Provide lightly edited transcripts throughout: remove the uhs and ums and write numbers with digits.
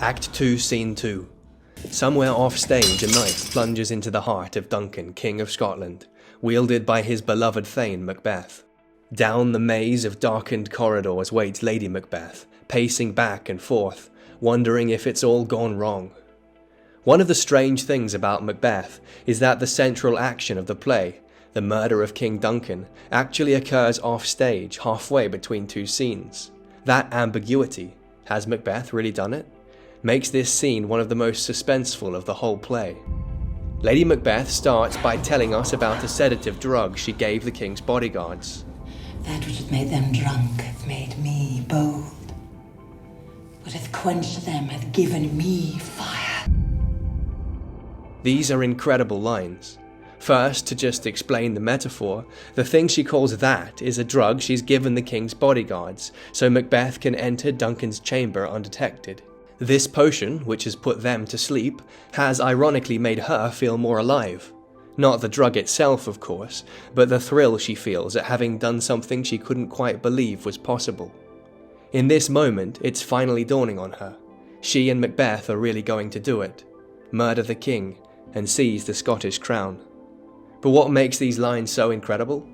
Act 2, Scene 2. Somewhere off stage, a knife plunges into the heart of Duncan, King of Scotland, wielded by his beloved thane Macbeth. Down the maze of darkened corridors waits Lady Macbeth, pacing back and forth, wondering if it's all gone wrong. One of the strange things about Macbeth is that the central action of the play, the murder of King Duncan, actually occurs off stage, halfway between two scenes. That ambiguity, has Macbeth really done it, makes this scene one of the most suspenseful of the whole play. Lady Macbeth starts by telling us about a sedative drug she gave the king's bodyguards. That which hath made them drunk hath made me bold. What hath quenched them hath given me fire. These are incredible lines. First, to just explain the metaphor, the thing she calls that is a drug she's given the king's bodyguards, so Macbeth can enter Duncan's chamber undetected. This potion, which has put them to sleep, has ironically made her feel more alive. Not the drug itself, of course, but the thrill she feels at having done something she couldn't quite believe was possible. In this moment, it's finally dawning on her. She and Macbeth are really going to do it. Murder the king, and seize the Scottish crown. But what makes these lines so incredible?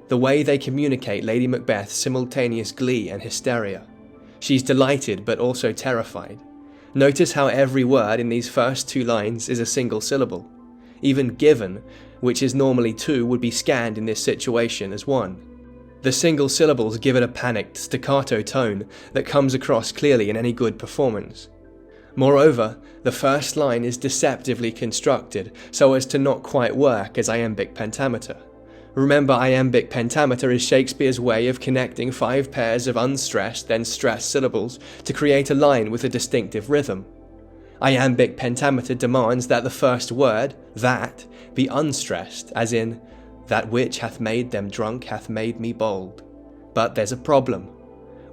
The way they communicate Lady Macbeth's simultaneous glee and hysteria. She's delighted but also terrified. Notice how every word in these first two lines is a single syllable. Even given, which is normally two, would be scanned in this situation as one. The single syllables give it a panicked, staccato tone that comes across clearly in any good performance. Moreover, the first line is deceptively constructed so as to not quite work as iambic pentameter. Remember, iambic pentameter is Shakespeare's way of connecting 5 pairs of unstressed then stressed syllables to create a line with a distinctive rhythm. Iambic pentameter demands that the first word, that, be unstressed, as in, that which hath made them drunk hath made me bold. But there's a problem.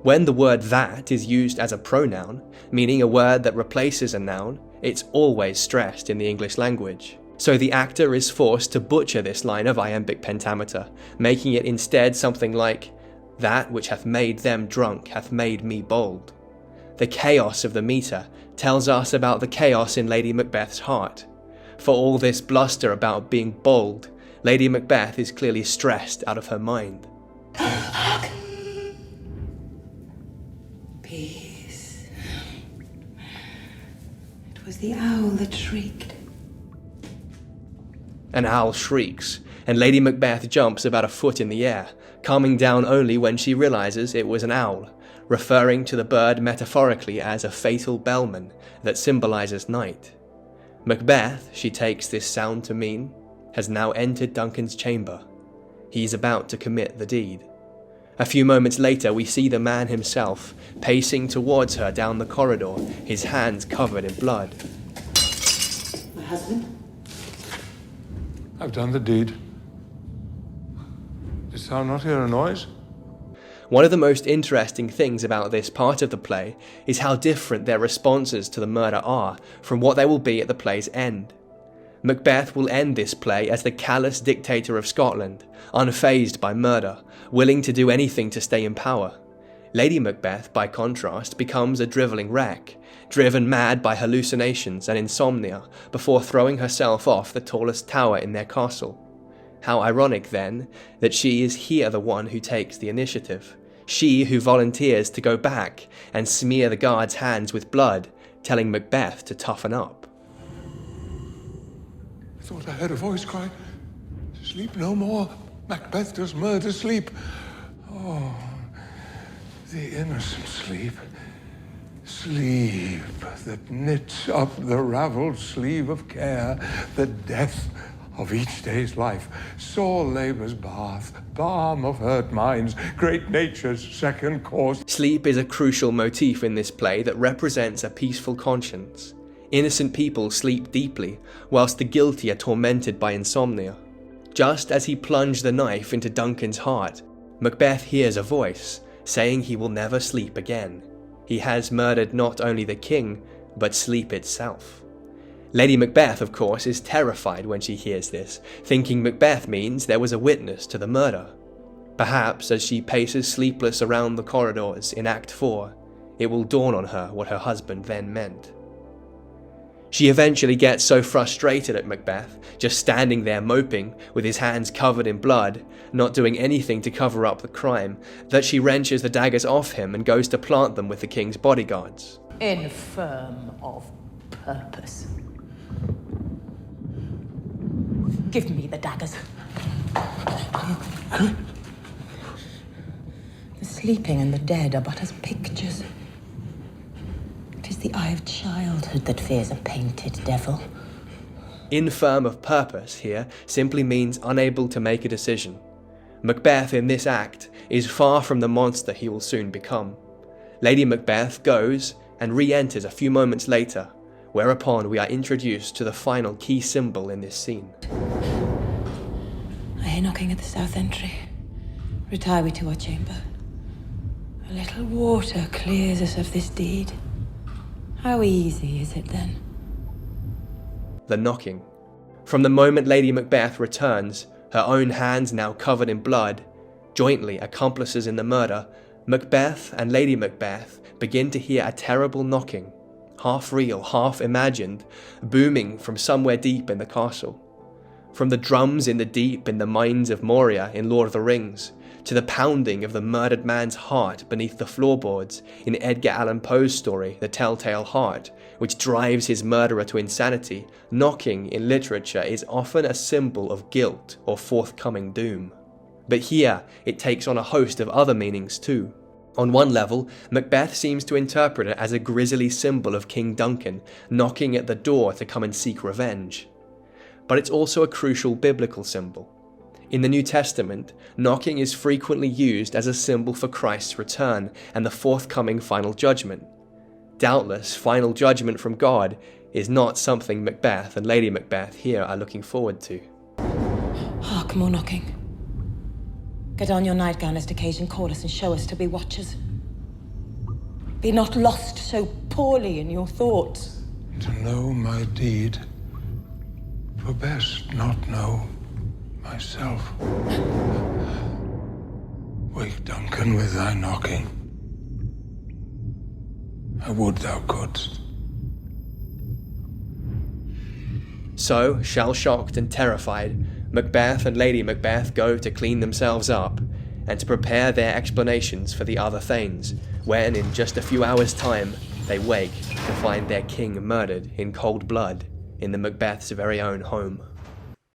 When the word that is used as a pronoun, meaning a word that replaces a noun, it's always stressed in the English language. So the actor is forced to butcher this line of iambic pentameter, making it instead something like, that which hath made them drunk hath made me bold. The chaos of the meter tells us about the chaos in Lady Macbeth's heart. For all this bluster about being bold, Lady Macbeth is clearly stressed out of her mind. Hark! Peace. It was the owl that shrieked. An owl shrieks, and Lady Macbeth jumps about a foot in the air, calming down only when she realizes it was an owl, referring to the bird metaphorically as a fatal bellman that symbolizes night. Macbeth, she takes this sound to mean, has now entered Duncan's chamber. He is about to commit the deed. A few moments later, we see the man himself, pacing towards her down the corridor, his hands covered in blood. My husband? I've done the deed. Didst thou not hear a noise? One of the most interesting things about this part of the play is how different their responses to the murder are from what they will be at the play's end. Macbeth will end this play as the callous dictator of Scotland, unfazed by murder, willing to do anything to stay in power. Lady Macbeth, by contrast, becomes a drivelling wreck, driven mad by hallucinations and insomnia before throwing herself off the tallest tower in their castle. How ironic, then, that she is here the one who takes the initiative, she who volunteers to go back and smear the guards' hands with blood, telling Macbeth to toughen up. I thought I heard a voice cry, "Sleep no more, Macbeth does murder sleep." Oh, the innocent sleep. Sleep that knits up the ravelled sleeve of care, the death of each day's life, sore labour's bath, balm of hurt minds, great nature's second course. Sleep is a crucial motif in this play that represents a peaceful conscience. Innocent people sleep deeply, whilst the guilty are tormented by insomnia. Just as he plunged the knife into Duncan's heart, Macbeth hears a voice, saying he will never sleep again. He has murdered not only the king, but sleep itself. Lady Macbeth, of course, is terrified when she hears this, thinking Macbeth means there was a witness to the murder. Perhaps as she paces sleepless around the corridors in Act 4, it will dawn on her what her husband then meant. She eventually gets so frustrated at Macbeth, just standing there moping, with his hands covered in blood, not doing anything to cover up the crime, that she wrenches the daggers off him and goes to plant them with the king's bodyguards. Infirm of purpose. Give me the daggers. The sleeping and the dead are but as pictures. It is the eye of childhood that fears a painted devil. Infirm of purpose here simply means unable to make a decision. Macbeth in this act is far from the monster he will soon become. Lady Macbeth goes and re-enters a few moments later, whereupon we are introduced to the final key symbol in this scene. I hear knocking at the south entry. Retire we to our chamber. A little water clears us of this deed. How easy is it then? The knocking. From the moment Lady Macbeth returns, her own hands now covered in blood, jointly accomplices in the murder, Macbeth and Lady Macbeth begin to hear a terrible knocking, half real, half imagined, booming from somewhere deep in the castle. From the drums in the deep in the mines of Moria in Lord of the Rings, to the pounding of the murdered man's heart beneath the floorboards in Edgar Allan Poe's story, The Telltale Heart, which drives his murderer to insanity, knocking in literature is often a symbol of guilt or forthcoming doom. But here, it takes on a host of other meanings too. On one level, Macbeth seems to interpret it as a grisly symbol of King Duncan knocking at the door to come and seek revenge. But it's also a crucial biblical symbol. In the New Testament, knocking is frequently used as a symbol for Christ's return and the forthcoming final judgment. Doubtless, final judgment from God is not something Macbeth and Lady Macbeth here are looking forward to. Hark, more knocking. Get on your nightgown lest occasion call us and show us to be watchers. Be not lost so poorly in your thoughts. To know my deed, 'twere best not know myself. Wake Duncan with thy knocking. I would thou couldst. So, shell-shocked and terrified, Macbeth and Lady Macbeth go to clean themselves up and to prepare their explanations for the other Thanes, when in just a few hours' time they wake to find their king murdered in cold blood in the Macbeth's very own home.